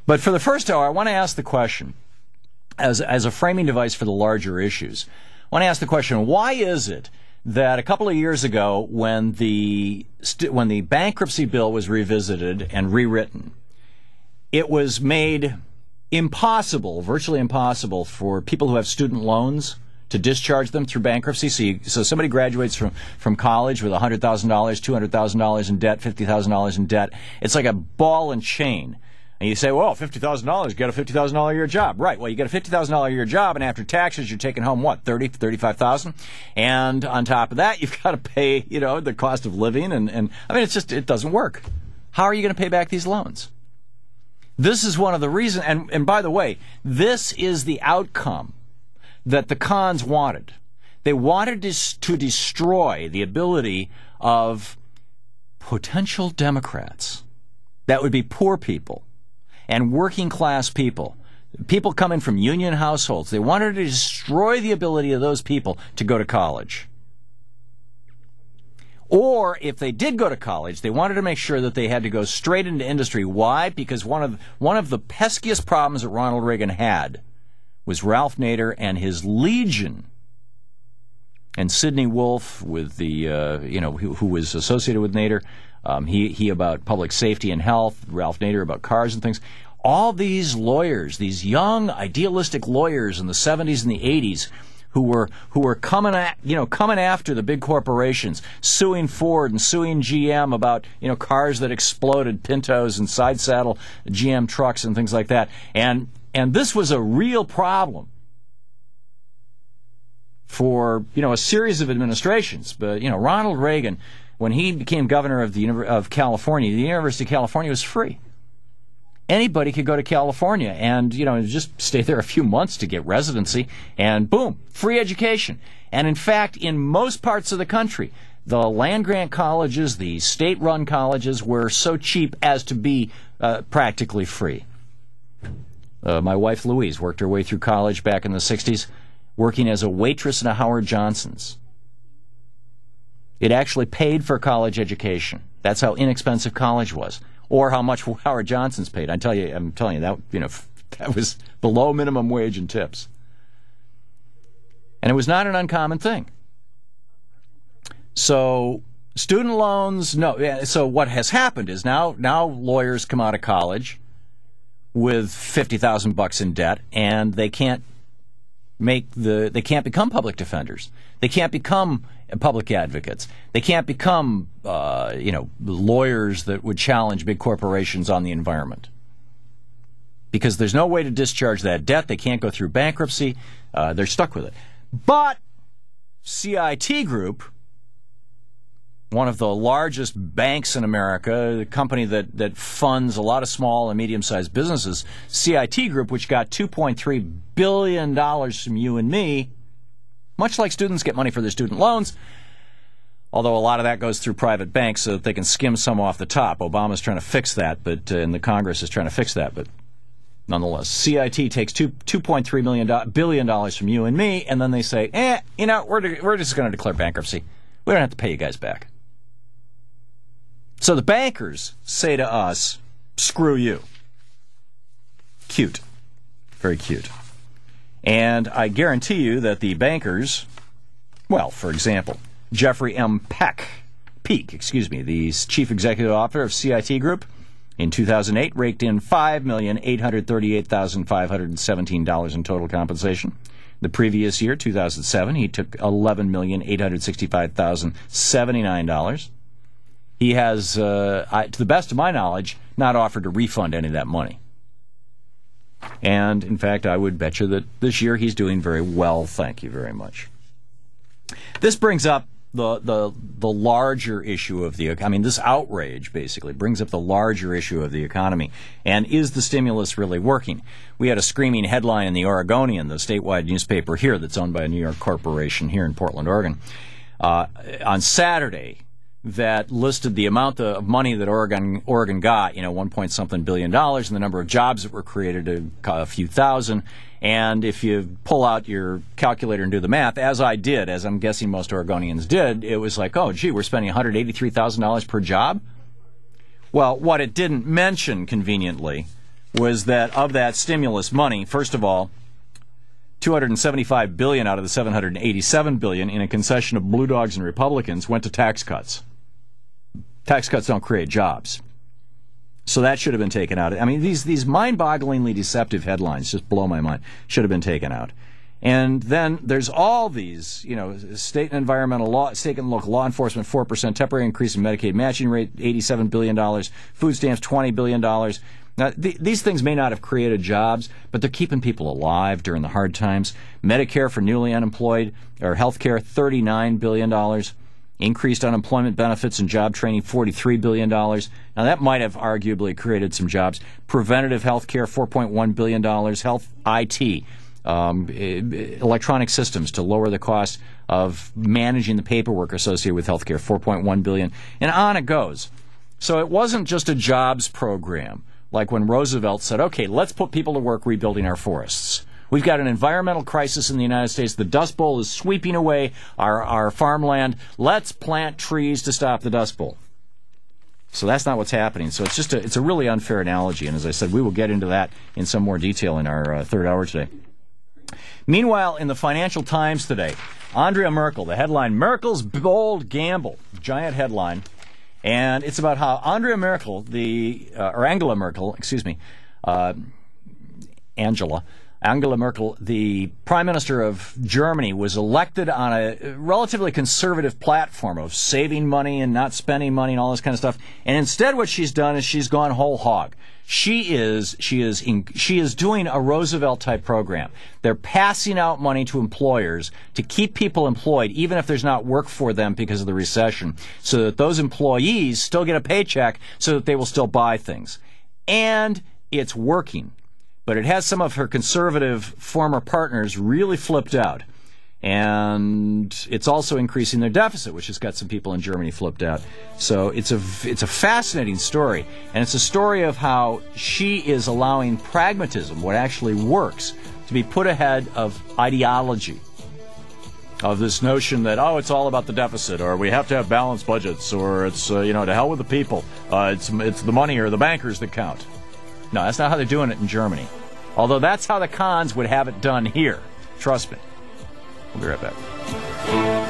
But for the first hour, I want to ask the question, as a framing device for the larger issues, I want to ask the question, why is it that a couple of years ago, when the bankruptcy bill was revisited and rewritten, it was made impossible, virtually impossible, for people who have student loans to discharge them through bankruptcy. So somebody graduates from college with $100,000, $200,000 in debt, $50,000 in debt. It's like a ball and chain. And you say, well, $50,000, you get a $50,000 a year job. Right, well, you get a $50,000 a year job, and after taxes, you're taking home, what, $30,000, $35,000? And on top of that, you've got to pay, the cost of living. And I mean, it doesn't work. How are you going to pay back these loans? This is one of the reasons, and by the way, this is the outcome that the cons wanted. They wanted to destroy the ability of potential Democrats, that would be poor people and working class people, people coming from union households. They wanted to destroy the ability of those people to go to college. Or if they did go to college, they wanted to make sure that they had to go straight into industry. Why? Because one of the peskiest problems that Ronald Reagan had was Ralph Nader and his legion, and Sidney Wolfe, with the who was associated with Nader. He about public safety and health. Ralph Nader about cars and things. All these lawyers, these young idealistic lawyers in the 70s and the 80s, who were coming after the big corporations, suing Ford and suing GM about cars that exploded, Pintos and side saddle GM trucks and things like that. And this was a real problem for a series of administrations. But Ronald Reagan, when he became governor of California, the University of California was free. Anybody could go to California and, just stay there a few months to get residency, and boom, free education. And in fact, in most parts of the country, the land-grant colleges, the state-run colleges, were so cheap as to be practically free. My wife, Louise, worked her way through college back in the 60s, working as a waitress in a Howard Johnson's. It actually paid for college education. That's how inexpensive college was. Or how much Howard Johnson's paid. I'm telling you that was below minimum wage and tips. And it was not an uncommon thing. So student loans, no. So what has happened is now lawyers come out of college with $50,000 in debt, and they can't become public defenders. They can't become public advocates. They can't become, lawyers that would challenge big corporations on the environment. Because there's no way to discharge that debt. They can't go through bankruptcy. They're stuck with it. But CIT Group, one of the largest banks in America, the company that funds a lot of small and medium-sized businesses, CIT Group, which got $2.3 billion from you and me, much like students get money for their student loans, although a lot of that goes through private banks so that they can skim some off the top. Obama's trying to fix that, and the Congress is trying to fix that, but nonetheless, CIT takes $2.3 billion from you and me, and then they say, we're just going to declare bankruptcy. We don't have to pay you guys back. So the bankers say to us, screw you. Cute. Very cute. And I guarantee you that the bankers, well, for example, Jeffrey M. Peak, the chief executive officer of CIT Group, in 2008 raked in $5,838,517 in total compensation. The previous year, 2007, he took $11,865,079. He has, to the best of my knowledge, not offered to refund any of that money. And, in fact, I would bet you that this year he's doing very well, thank you very much. This brings up the larger issue of this outrage, basically, brings up the larger issue of the economy. And is the stimulus really working? We had a screaming headline in the Oregonian, the statewide newspaper here that's owned by a New York corporation here in Portland, Oregon, on Saturday, that listed the amount of money that Oregon got, $1.something billion, and the number of jobs that were created, a few thousand. And if you pull out your calculator and do the math, as I did, as I'm guessing most Oregonians did, it was like, oh, gee, we're spending $183,000 per job? Well, what it didn't mention, conveniently, was that of that stimulus money, first of all, $275 billion out of the $787 billion in a concession of blue dogs and Republicans went to tax cuts. Tax cuts don't create jobs. So that should have been taken out. I mean, these mind-bogglingly deceptive headlines just blow my mind. Should have been taken out. And then there's all these, state and environmental law, state and local law enforcement, 4%, temporary increase in Medicaid matching rate, $87 billion, food stamps, $20 billion. Now, these things may not have created jobs, but they're keeping people alive during the hard times. Medicare for newly unemployed, or health care, $39 billion. Increased unemployment benefits and job training, $43 billion. Now, that might have arguably created some jobs. Preventative health care, $4.1 billion. Health IT, electronic systems to lower the cost of managing the paperwork associated with health care, $4.1 billion. And on it goes. So it wasn't just a jobs program, like when Roosevelt said, okay, let's put people to work rebuilding our forests. We've got an environmental crisis in the United States. The Dust Bowl is sweeping away our farmland. Let's plant trees to stop the Dust Bowl. So that's not what's happening. So it's a really unfair analogy. And as I said, we will get into that in some more detail in our third hour today. Meanwhile, in the Financial Times today, Andrea Merkel, the headline, Merkel's Bold Gamble, giant headline. And it's about how Angela Merkel, Angela Merkel, the Prime Minister of Germany, was elected on a relatively conservative platform of saving money and not spending money and all this kind of stuff. And instead what she's done is she's gone whole hog. She is doing a Roosevelt-type program. They're passing out money to employers to keep people employed, even if there's not work for them because of the recession, so that those employees still get a paycheck so that they will still buy things. And it's working. But it has some of her conservative former partners really flipped out. And it's also increasing their deficit, which has got some people in Germany flipped out. So it's a fascinating story. And it's a story of how she is allowing pragmatism, what actually works, to be put ahead of ideology. Of this notion that, it's all about the deficit, or we have to have balanced budgets, or it's, to hell with the people. It's the money or the bankers that count. No, that's not how they're doing it in Germany. Although that's how the cons would have it done here. Trust me. We'll be right back.